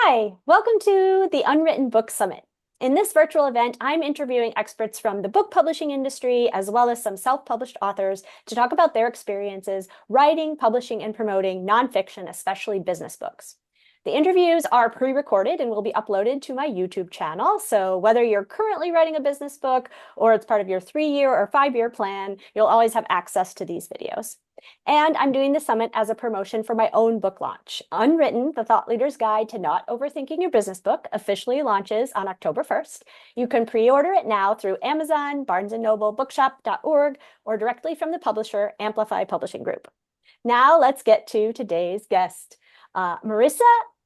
Hi, welcome to the Unwritten Book Summit. In this virtual event, I'm interviewing experts from the book publishing industry, as well as some self-published authors, to talk about their experiences writing, publishing, and promoting nonfiction, especially business books. The interviews are pre-recorded and will be uploaded to my YouTube channel. So whether you're currently writing a business book or it's part of your 3-year or 5-year plan, you'll always have access to these videos. And I'm doing the summit as a promotion for my own book launch. Unwritten, The Thought Leader's Guide to Not Overthinking Your Business Book officially launches on October 1st. You can pre-order it now through Amazon, Barnes & Noble, bookshop.org, or directly from the publisher, Amplify Publishing Group. Now let's get to today's guest. Marissa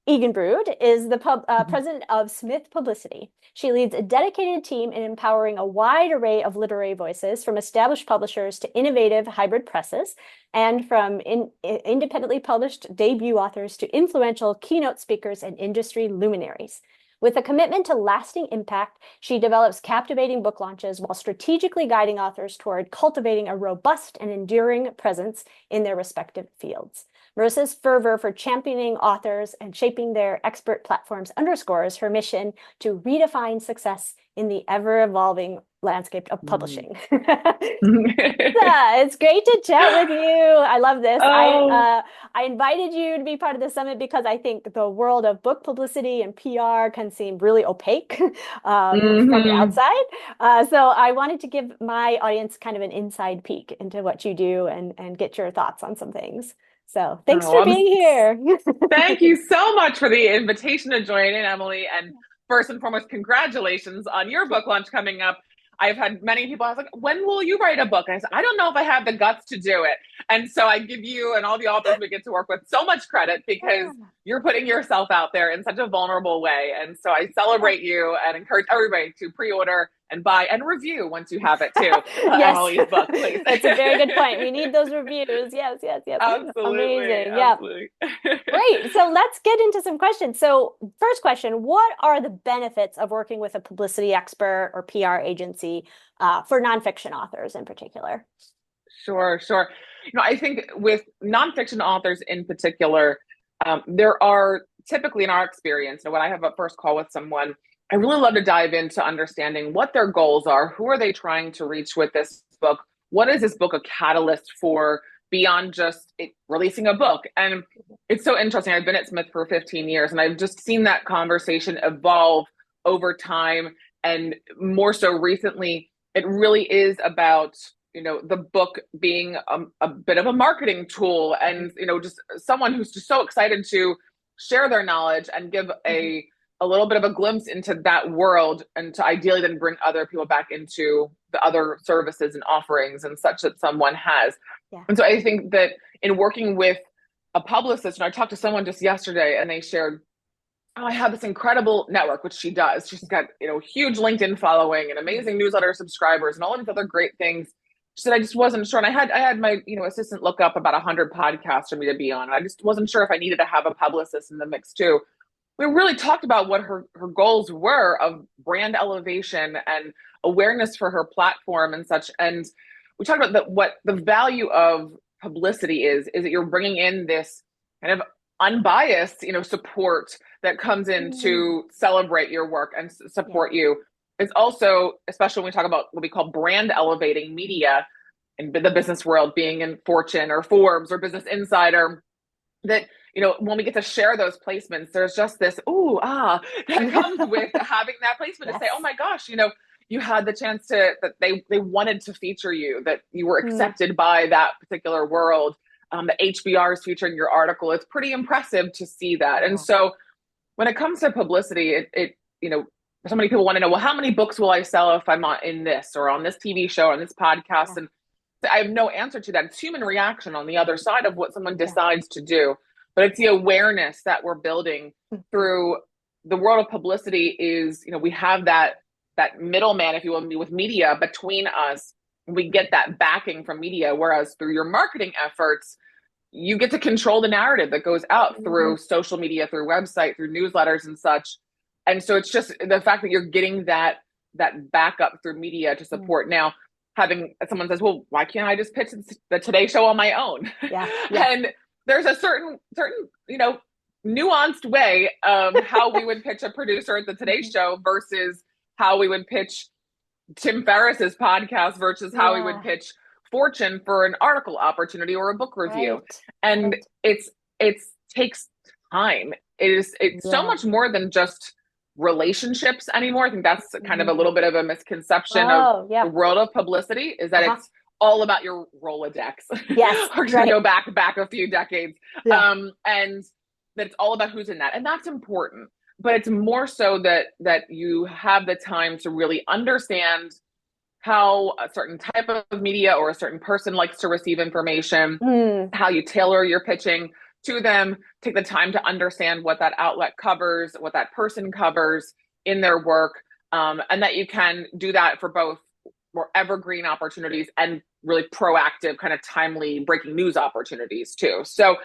Eigenbrood is the president of Smith Publicity. She leads a dedicated team in empowering a wide array of literary voices, from established publishers to innovative hybrid presses, and from independently published debut authors to influential keynote speakers and industry luminaries. With a commitment to lasting impact, she develops captivating book launches while strategically guiding authors toward cultivating a robust and enduring presence in their respective fields. Marissa's fervor for championing authors and shaping their expert platforms underscores her mission to redefine success in the ever-evolving landscape of publishing. It's great to chat with you. I love this. Oh, I invited you to be part of the summit because I think the world of book publicity and PR can seem really opaque from the hmm outside. So I wanted to give my audience kind of an inside peek into what you do and get your thoughts on some things. So thanks oh, for being here. thank you so much for the invitation to join in, Emily. And first and foremost, congratulations on your book launch coming up. I've had many people ask, like, when will you write a book? And I said, I don't know if I have the guts to do it. And so I give you and all the authors we get to work with so much credit because you're putting yourself out there in such a vulnerable way. And so I celebrate you and encourage everybody to pre-order and buy and review once you have it too. Yes, Emily's book, please. that's a very good point. We need those reviews. Yes, yes, yes. Absolutely, Amazing. Yeah. absolutely. Great. So let's get into some questions. So first question, what are the benefits of working with a publicity expert or PR agency for nonfiction authors in particular? Sure, sure. I think with nonfiction authors in particular, there are typically in our experience, when I have a first call with someone, I really love to dive into understanding what their goals are. Who are they trying to reach with this book? What is this book a catalyst for beyond just releasing a book? And it's so interesting. I've been at Smith for 15 years and I've just seen that conversation evolve over time. And more so recently, it really is about the book being a bit of a marketing tool and just someone who's just so excited to share their knowledge and give a little bit of a glimpse into that world and to ideally then bring other people back into the other services and offerings and such that someone has. Yeah. And so I think that in working with a publicist, and I talked to someone just yesterday and they shared, oh, I have this incredible network, which she does. She's got, huge LinkedIn following and amazing newsletter subscribers and all of these other great things. She said, I just wasn't sure. And I had my, assistant look up about 100 podcasts for me to be on. And I just wasn't sure if I needed to have a publicist in the mix too. We really talked about what her goals were of brand elevation and awareness for her platform and such. And we talked about what the value of publicity is that you're bringing in this kind of unbiased, support that comes in to celebrate your work and support you. It's also, especially when we talk about what we call brand elevating media in the business world, being in Fortune or Forbes or Business Insider, that when we get to share those placements, there's just this that comes with having that placement to say, oh my gosh, you had the chance that they wanted to feature you, that you were accepted by that particular world. The HBR is featuring your article. It's pretty impressive to see that. And so when it comes to publicity, it so many people want to know, well, how many books will I sell if I'm in this or on this TV show or on this podcast? And I have no answer to that. It's human reaction on the other side of what someone decides to do. But it's the awareness that we're building through the world of publicity is, we have that middleman, if you will, with media between us. We get that backing from media, whereas through your marketing efforts, you get to control the narrative that goes out through social media, through website, through newsletters and such. And so it's just the fact that you're getting that backup through media to support. Now, having someone says, well, why can't I just pitch the Today Show on my own? Yeah. And there's a certain nuanced way of how we would pitch a producer at the Today Show versus how we would pitch Tim Ferriss's podcast versus how we would pitch Fortune for an article opportunity or a book review. And it's takes time. It's so much more than just relationships anymore. I think that's kind of a little bit of a misconception of the world of publicity, is that it's all about your Rolodex. Yes. We're going to go back a few decades. And that it's all about who's in that. And that's important. But it's more so that you have the time to really understand how a certain type of media or a certain person likes to receive information, how you tailor your pitching to them, take the time to understand what that outlet covers, what that person covers in their work, and that you can do that for both more evergreen opportunities and really proactive, kind of timely breaking news opportunities too. So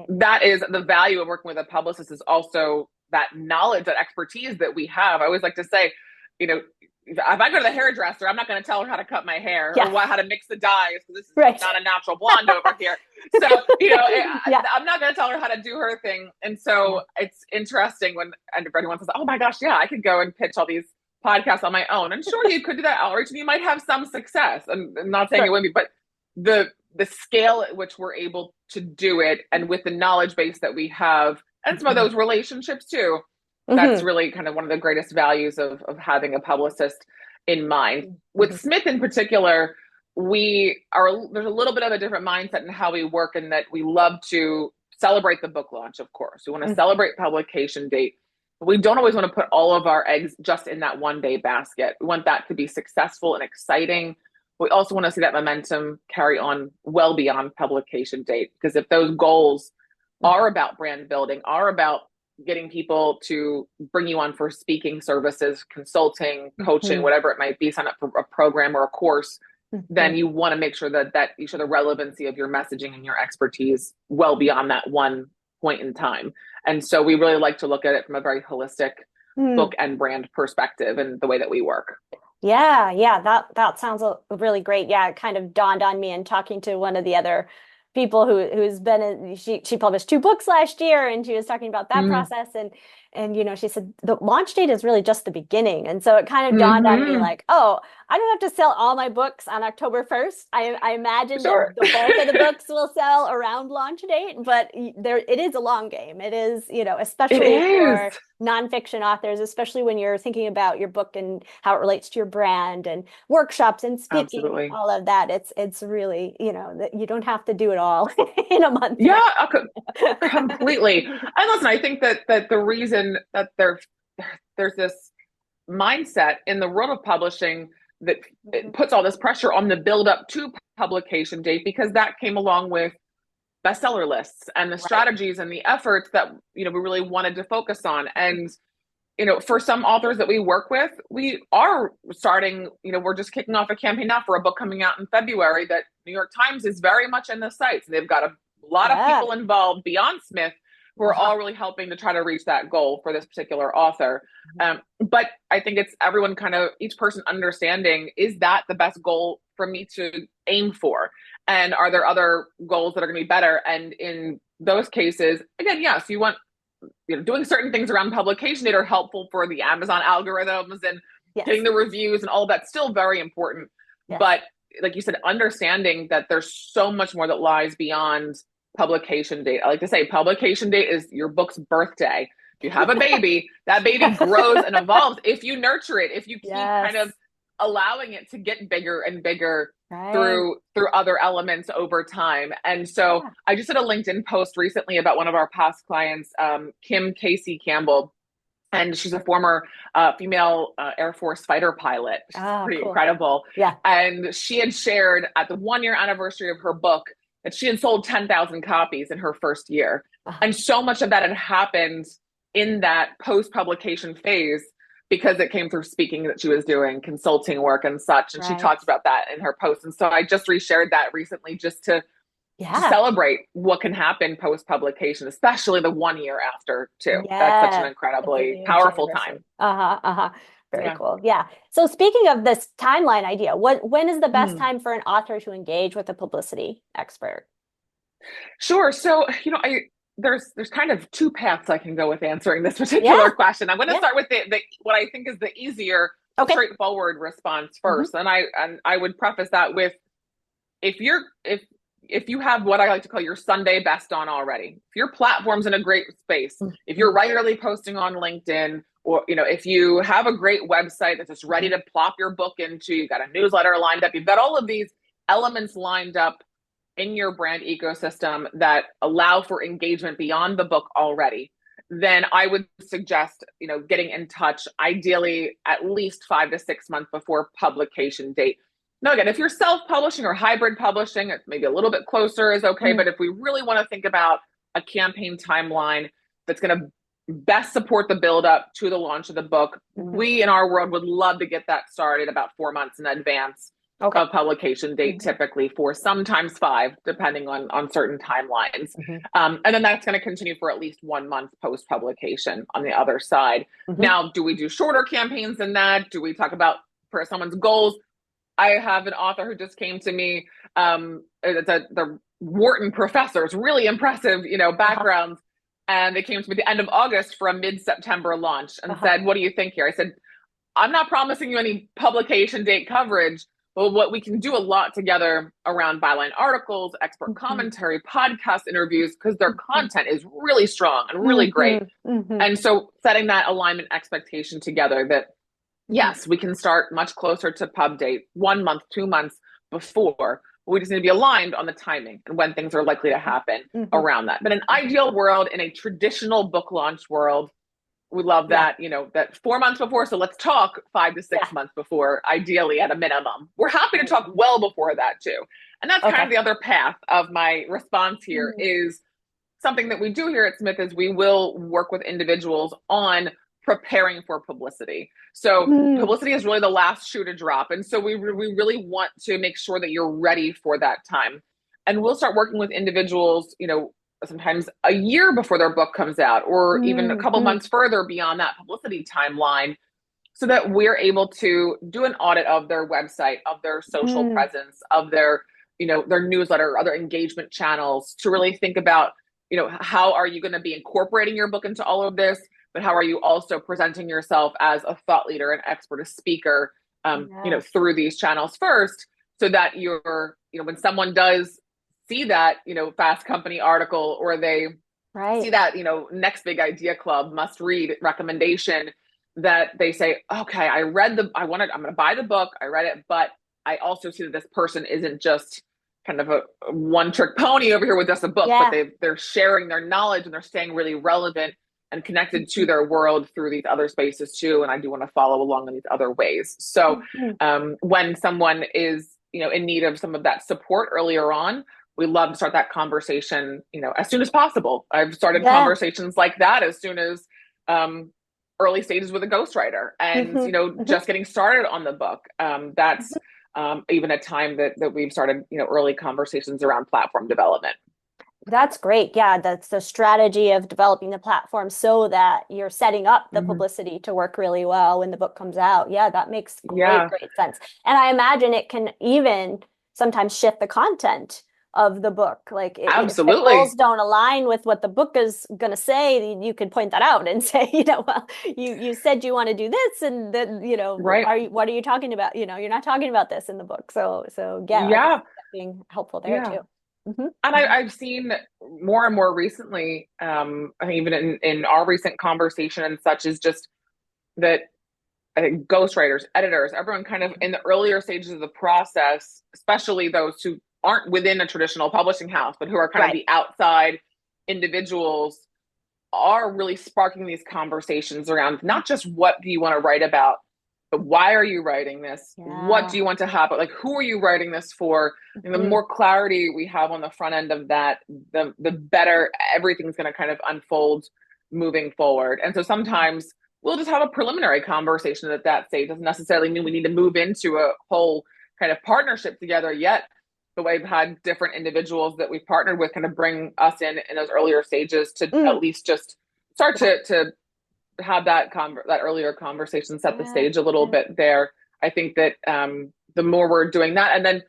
that is the value of working with a publicist, is also that knowledge, that expertise that we have. I always like to say, you know, if I go to the hairdresser, I'm not going to tell her how to cut my hair or how to mix the dyes, because this is not a natural blonde over here. So, you know, I'm not going to tell her how to do her thing. And so it's interesting when everyone says, oh my gosh, I could go and pitch all these podcasts on my own. And sure, you could do that outreach and you might have some success. I'm not saying it would be, but the scale at which we're able to do it, and with the knowledge base that we have, and some of those relationships too, that's really kind of one of the greatest values of having a publicist in mind. With Smith in particular, there's a little bit of a different mindset in how we work, in that we love to celebrate the book launch, of course. We want to celebrate publication date. We don't always want to put all of our eggs just in that one day basket. We want that to be successful and exciting. We also want to see that momentum carry on well beyond publication date, because if those goals are about brand building, are about getting people to bring you on for speaking services, consulting, coaching, whatever it might be, sign up for a program or a course, then you want to make sure that you show the relevancy of your messaging and your expertise well beyond that one point in time. And so we really like to look at it from a very holistic book and brand perspective and the way that we work. That sounds really great. It kind of dawned on me in talking to one of the other people who's been in, she published 2 books last year, and she was talking about that process, and you know, she said the launch date is really just the beginning. And so it kind of dawned on me like, oh, I don't have to sell all my books on October 1st. I imagine that the bulk of the books will sell around launch date, but it is a long game. It is, you know, especially for nonfiction authors, especially when you're thinking about your book and how it relates to your brand and workshops and speaking, all of that. It's really, you know, that you don't have to do it all in a month. Yeah, completely. And listen, I think that the reason that there's this mindset in the world of publishing that it puts all this pressure on the build up to publication date, because that came along with bestseller lists and the strategies and the efforts that, you know, we really wanted to focus on. And, you know, for some authors that we work with, we are starting, you know, we're just kicking off a campaign now for a book coming out in February that New York Times is very much in the sights. They've got a lot of people involved beyond Smith who are all really helping to try to reach that goal for this particular author. But I think it's everyone kind of, each person understanding, is that the best goal for me to aim for? And are there other goals that are going to be better? And in those cases, again, yes, you want, you know, doing certain things around publication that are helpful for the Amazon algorithms and getting the reviews and all of that's still very important. But like you said, understanding that there's so much more that lies beyond publication date. I like to say publication date is your book's birthday. If you have a baby, that baby grows and evolves if you nurture it, if you keep kind of allowing it to get bigger and bigger through other elements over time. And so I just did a LinkedIn post recently about one of our past clients, Kim Casey Campbell. And she's a former female Air Force fighter pilot. She's pretty incredible. And she had shared at the 1-year anniversary of her book that she had sold 10,000 copies in her first year. And so much of that had happened in that post-publication phase because it came through speaking that she was doing, consulting work and such. And she talked about that in her post. And so I just reshared that recently just to celebrate what can happen post-publication, especially the 1 year after too. That's such an incredibly powerful time. Very cool. So speaking of this timeline idea, when is the best time for an author to engage with a publicity expert? Sure. So, you know, there's kind of two paths I can go with answering this particular Yeah. question. I'm going to Yeah. start with the what I think is the easier, Okay. straightforward response Hmm. first. And I would preface that with, if you have what I like to call your Sunday best on already, if your platform's in a great space, if you're regularly posting on LinkedIn, or if you have a great website that's just ready to plop your book into, you've got a newsletter lined up, you've got all of these elements lined up in your brand ecosystem that allow for engagement beyond the book already, then I would suggest, getting in touch, ideally at least 5 to 6 months before publication date. Now, again, if you're self-publishing or hybrid publishing, it's maybe a little bit closer is okay. But if we really want to think about a campaign timeline that's going to best support the build up to the launch of the book, we in our world would love to get that started about 4 months in advance of publication date, typically, for sometimes 5, depending on certain timelines. And then that's going to continue for at least 1 month post publication on the other side. Now, do we do shorter campaigns than that? Do we talk about for someone's goals? I have an author who just came to me. The Wharton professors, really impressive, backgrounds. And they came to me at the end of August for a mid-September launch and said, "What do you think here?" I said, "I'm not promising you any publication date coverage, but what we can do a lot together around byline articles, expert commentary, podcast interviews, because their content is really strong and really great." And so setting that alignment expectation together that, yes, we can start much closer to pub date, 1 month, 2 months before. We just need to be aligned on the timing and when things are likely to happen around that. But in an ideal world, in a traditional book launch world, we love that, that 4 months before. So let's talk 5 to 6 months before, ideally at a minimum. We're happy to talk well before that too. And that's kind of the other path of my response here is something that we do here at Smith is we will work with individuals on preparing for publicity. So publicity is really the last shoe to drop. And so we really want to make sure that you're ready for that time. And we'll start working with individuals, sometimes a year before their book comes out, or even a couple months further beyond that publicity timeline, so that we're able to do an audit of their website, of their social presence, of their, their newsletter, other engagement channels, to really think about, how are you going to be incorporating your book into all of this? But how are you also presenting yourself as a thought leader, an expert, a speaker, through these channels first, so that you're, when someone does see that, Fast Company article, or they see that, next big idea club must read recommendation, that they say, okay, I'm going to buy the book. I read it, but I also see that this person isn't just kind of a one trick pony over here with just a book, but they're sharing their knowledge and they're staying really relevant and connected to their world through these other spaces too. And I do want to follow along in these other ways. So when someone is, in need of some of that support earlier on, we love to start that conversation, as soon as possible. I've started conversations like that as soon as early stages with a ghostwriter and, just getting started on the book. That's even a time that we've started, early conversations around platform development. That's great. Yeah, that's the strategy of developing the platform so that you're setting up the publicity to work really well when the book comes out. Yeah, that makes great sense. And I imagine it can even sometimes shift the content of the book. Like absolutely, if the goals don't align with what the book is going to say, you could point that out and say, well, you said you want to do this, and then what are you talking about? You're not talking about this in the book. So yeah, being helpful there too. And I've seen more and more recently, I think even in our recent conversation and such, is just that I think ghostwriters, editors, everyone kind of in the earlier stages of the process, especially those who aren't within a traditional publishing house, but who are kind of the outside individuals, are really sparking these conversations around not just what do you want to write about, but why are you writing this? What do you want to happen? Like, who are you writing this for? And the more clarity we have on the front end of that, the better everything's going to kind of unfold moving forward. And so sometimes we'll just have a preliminary conversation at that stage. It doesn't necessarily mean we need to move into a whole kind of partnership together yet. But we've had different individuals that we've partnered with kind of bring us in those earlier stages to at least just start to have that earlier conversation, set the stage a little bit there. I think that the more we're doing that, and then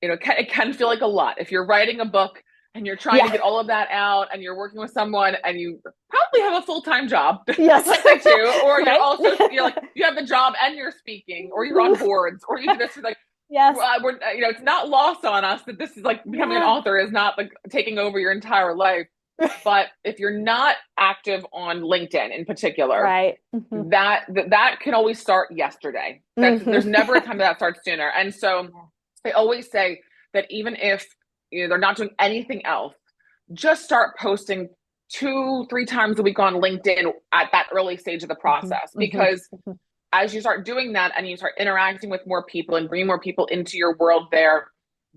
it can feel like a lot if you're writing a book and you're trying to Yeah. get all of that out, and you're working with someone, and you probably have a full-time job, Yes. like they do, or you're Right? also, you're like, you have the job and you're speaking, or you're on boards, or you do this, like, Yes. we're, it's not lost on us that this is like becoming an Yeah. author is not like taking over your entire life. But if you're not active on LinkedIn in particular, Right. that can always start yesterday. There's never a time that starts sooner. And so I always say that even if they're not doing anything else, just start posting 2-3 times a week on LinkedIn at that early stage of the process. Because as you start doing that and you start interacting with more people and bringing more people into your world there,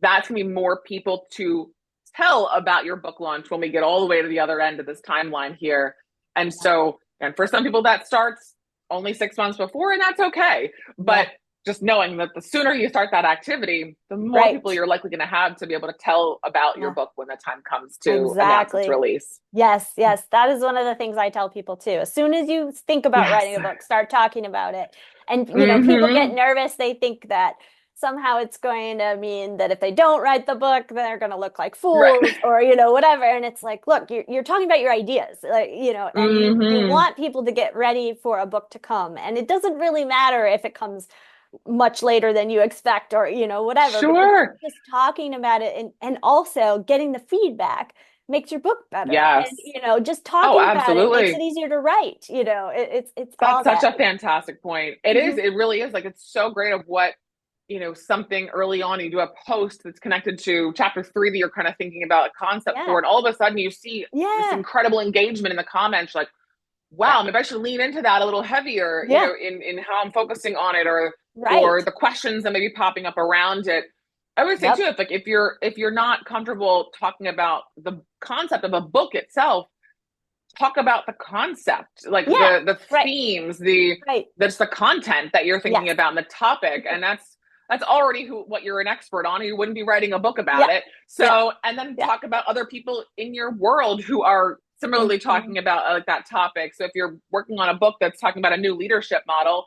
that's going to be more people to tell about your book launch when we get all the way to the other end of this timeline here. And so, and for some people that starts only 6 months before, and that's okay. But just knowing that the sooner you start that activity, the more people you're likely going to have to be able to tell about your book when the time comes to announce its release. Yes, yes. That is one of the things I tell people too. As soon as you think about writing a book, start talking about it. And, people get nervous. They think that somehow it's going to mean that if they don't write the book, they're going to look like fools or, whatever. And it's like, look, you're talking about your ideas, like, and you want people to get ready for a book to come. And it doesn't really matter if it comes much later than you expect or, whatever. Sure. Just talking about it and also getting the feedback makes your book better. Yes. And, just talking about it makes it easier to write. It's that's such a fantastic point. It is. It really is. Like, it's so great of what, something early on, you do a post that's connected to chapter 3 that you're kind of thinking about a concept for, and all of a sudden you see this incredible engagement in the comments, like, wow, maybe I should lean into that a little heavier, in how I'm focusing on it, or the questions that may be popping up around it. I would say too, if you're not comfortable talking about the concept of a book itself, talk about the concept, like the themes, that's the content that you're thinking about and the topic. And that's already what you're an expert on. You wouldn't be writing a book about it. So, and then talk about other people in your world who are similarly talking about that topic. So if you're working on a book that's talking about a new leadership model,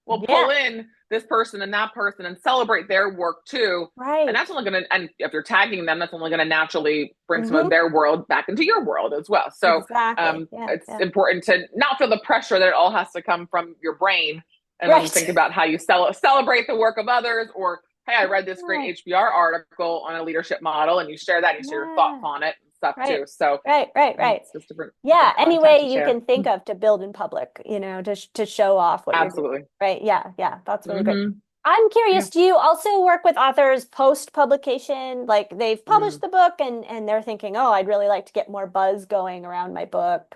we'll pull in this person and that person and celebrate their work too. And that's only going to, and if you're tagging them, that's only going to naturally bring some of their world back into your world as well. So it's important to not feel the pressure that it all has to come from your brain, and then think about how you celebrate the work of others, or, hey, I read this great HBR article on a leadership model, and you share that, you share your thoughts on it and stuff too. So It's just different any way you can think of to build in public, to show off what you're doing. That's really great. I'm curious, do you also work with authors post-publication? Like, they've published the book and they're thinking, oh, I'd really like to get more buzz going around my book.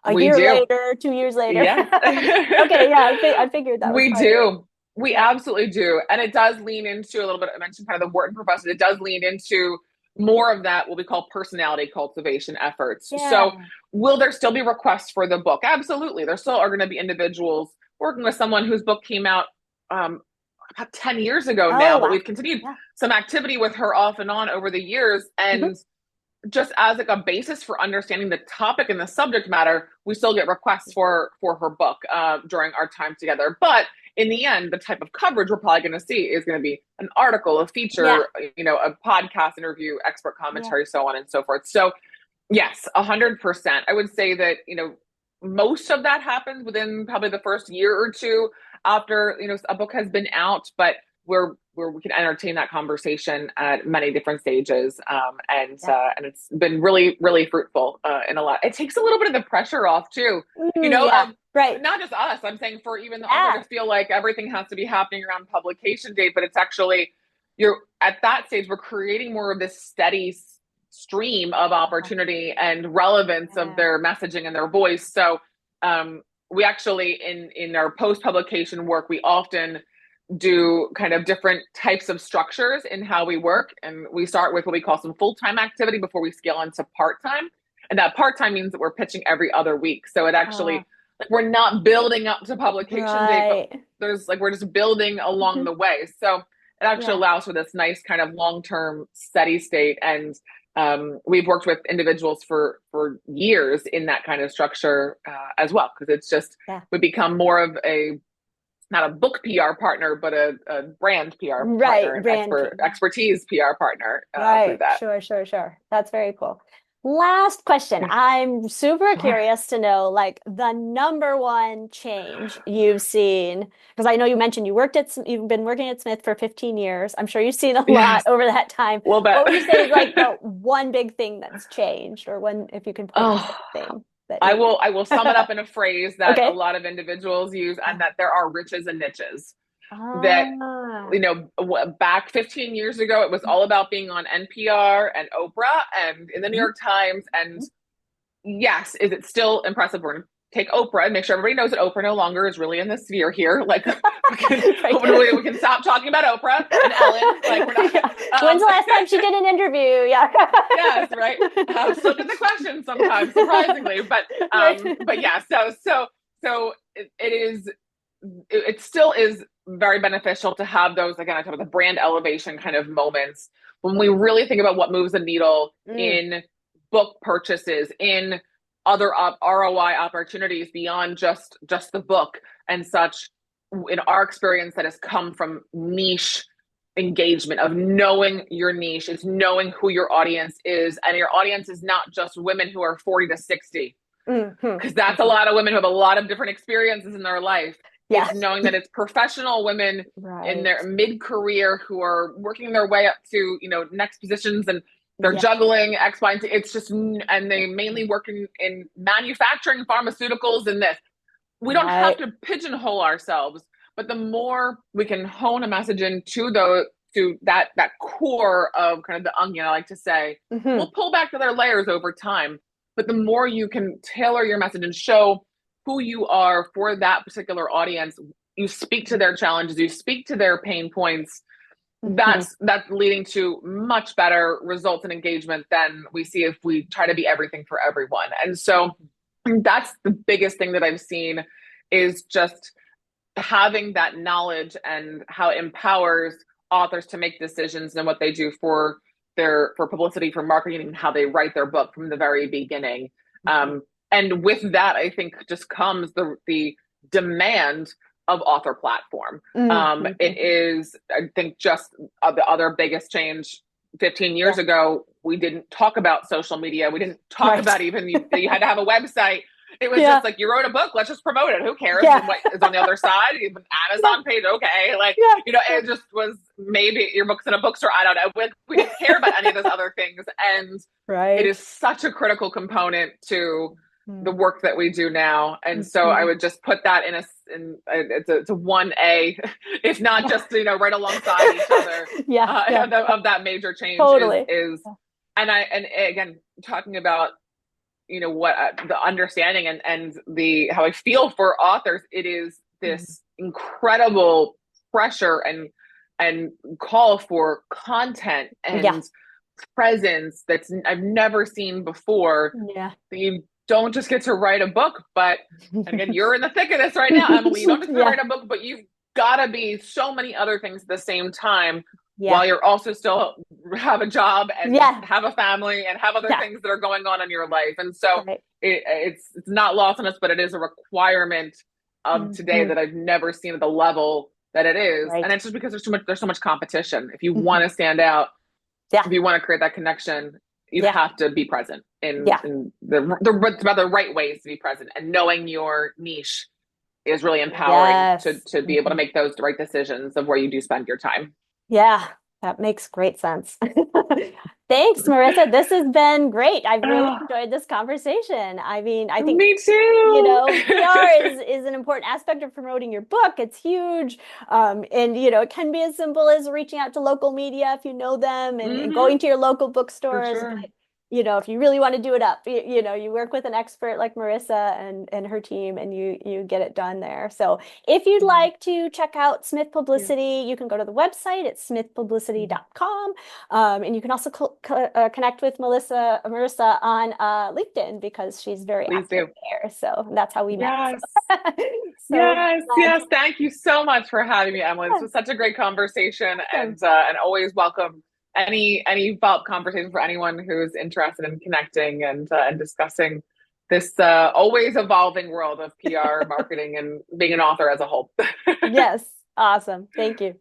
A year later, 2 years later. I figured that we do. We absolutely do. And it does lean into a little bit, I mentioned kind of the Wharton professor, it does lean into more of that, what we call personality cultivation efforts. So will there still be requests for the book? Absolutely. There still are going to be individuals working with someone whose book came out about 10 years ago now, but we've continued some activity with her off and on over the years. And just as like a basis for understanding the topic and the subject matter, we still get requests for her book during our time together. But in the end, the type of coverage we're probably going to see is going to be an article, a feature, a podcast interview, expert commentary, so on and so forth. So yes, 100%. I would say that, most of that happens within probably the first year or two after, a book has been out, but where we can entertain that conversation at many different stages. And it's been really, really fruitful in a lot. It takes a little bit of the pressure off too, not just us. I'm saying for even the author to feel like everything has to be happening around publication date, but it's actually, you're at that stage, we're creating more of this steady stream of opportunity and relevance of their messaging and their voice. So we actually, in our post-publication work, we often do kind of different types of structures in how we work. And we start with what we call some full-time activity before we scale into part-time. And that part-time means that we're pitching every other week. So it actually, we're not building up to publication date, but we're just building along the way. So it actually allows for this nice kind of long-term steady state. And we've worked with individuals for years in that kind of structure as well, because it's just, we become more of a not a book PR partner, but a brand PR partner Right, and brand PR. expertise PR partner through Right, that. sure, sure, sure. That's very cool. Last question. I'm super Sure. curious to know like the number one change you've seen, because I know you mentioned you've been working at Smith for 15 years. I'm sure you've seen a lot Yes, over that time. a little What would you say is like bit. the one big thing that's changed, or one, if you can point to Oh, something that maybe. I will sum it up in a phrase that a Okay. lot of individuals use, and that there are riches and niches. That, Ah. you know, back 15 years ago, it was all about being on NPR and Oprah and in the New Mhm. York Times. And yes, is it still impressive? We're going to take Oprah and make sure everybody knows that Oprah no longer is really in the sphere here. Like, Right. hopefully we can stop talking about Oprah and Ellen. Like, we're not. Yeah. When's the last time she did an interview? Yeah. Yes, right. Look at the question sometimes, surprisingly, Right. but yeah. So it is. It still is very beneficial to have those, again, I talk about the brand elevation kind of moments when we really think about what moves the needle Mm. in book purchases, in other ROI opportunities beyond just the book and such. In our experience, that has come from niche engagement, of knowing your niche. It's knowing who your audience is, and your audience is not just women who are 40 to 60, Mhm. because that's a lot of women who have a lot of different experiences in their life. It's Yes. knowing that it's professional women in Right. their mid-career who are working their way up to, you know, next positions, and they're Yeah. juggling X, Y, and Z. It's just, and they mainly work in manufacturing, pharmaceuticals, and this. We don't have Right. to pigeonhole ourselves, but the more we can hone a message into the to that core of kind of the onion, I like to say, Hmm. we'll pull back to their layers over time. But the more you can tailor your message and show who you are for that particular audience, you speak to their challenges, you speak to their pain points. Hmm. That's leading to much better results and engagement than we see if we try to be everything for everyone. And so that's the biggest thing that I've seen, is just having that knowledge and how it empowers authors to make decisions and what they do for for publicity, for marketing, and how they write their book from the very beginning. Um, and with that, I think just comes the demand of author platform. Hmm. It is, I think, just the other biggest change. 15 Yeah. years ago, we didn't talk about social media. We didn't talk Right. about even you had to have a website. It was Yeah. just like, you wrote a book, let's just promote it. Who cares Yeah. what is on the other side? Even Yeah. Amazon page, okay. Like, Yeah. you know, it just was, maybe your book's in a bookstore. I don't know. We didn't care about any of those other things. And it Right. is such a critical component to the Mm-hmm. work that we do now. And so I would just put that it's a 1A, if not Yeah. just, you know, right alongside each other, Yeah. Yeah. of that major change Totally. and again, talking about, you know, what the understanding and the how I feel for authors. It is Mhm. this incredible pressure and call for content Yeah. and presence that's I've never seen before. Yeah. You don't just get to write a book, but, and again, you're in the thick of this right now, Emily. You don't just get to Yeah. write a book, but you've got to be so many other things at the same time, Yeah. while you're also still have a job and Yeah. have a family and have other Yeah. things that are going on in your life. And so Right. it's not lost on us, but it is a requirement of today Hmm. that I've never seen at the level that it is. And Right. it's just because there's so much competition. If you Hmm. want to stand out, Yeah. if you want to create that connection, you Yeah. have to be present Yeah. in the right ways to be present, and knowing your niche is really empowering Yes. to be able to make those right decisions of where you do spend your time. Yeah, that makes great sense. Thanks, Marissa. This has been great. I've really Oh, enjoyed this conversation. I mean, I think, me you too. know, PR is an important aspect of promoting your book. It's huge. And you know, it can be as simple as reaching out to local media if you know them, and Hmm. going to your local For bookstores. sure. But you know, if you really want to do it up, you know, you work with an expert like Marissa and her team, and you get it done there. So if you'd Mhm. like to check out Smith Yeah. Publicity, you can go to the website at Mhm. smithpublicity.com. And you can also connect with Marissa on LinkedIn, because she's very Please active do. there. So that's how we met. Yes. So, so Yes, glad yes. to. Thank you so much for having me, Emily. This Yeah, was such a great conversation, awesome. and always welcome any follow-up conversation for anyone who's interested in connecting and discussing this always evolving world of PR, marketing, and being an author as a whole. Yes. Awesome. Thank you.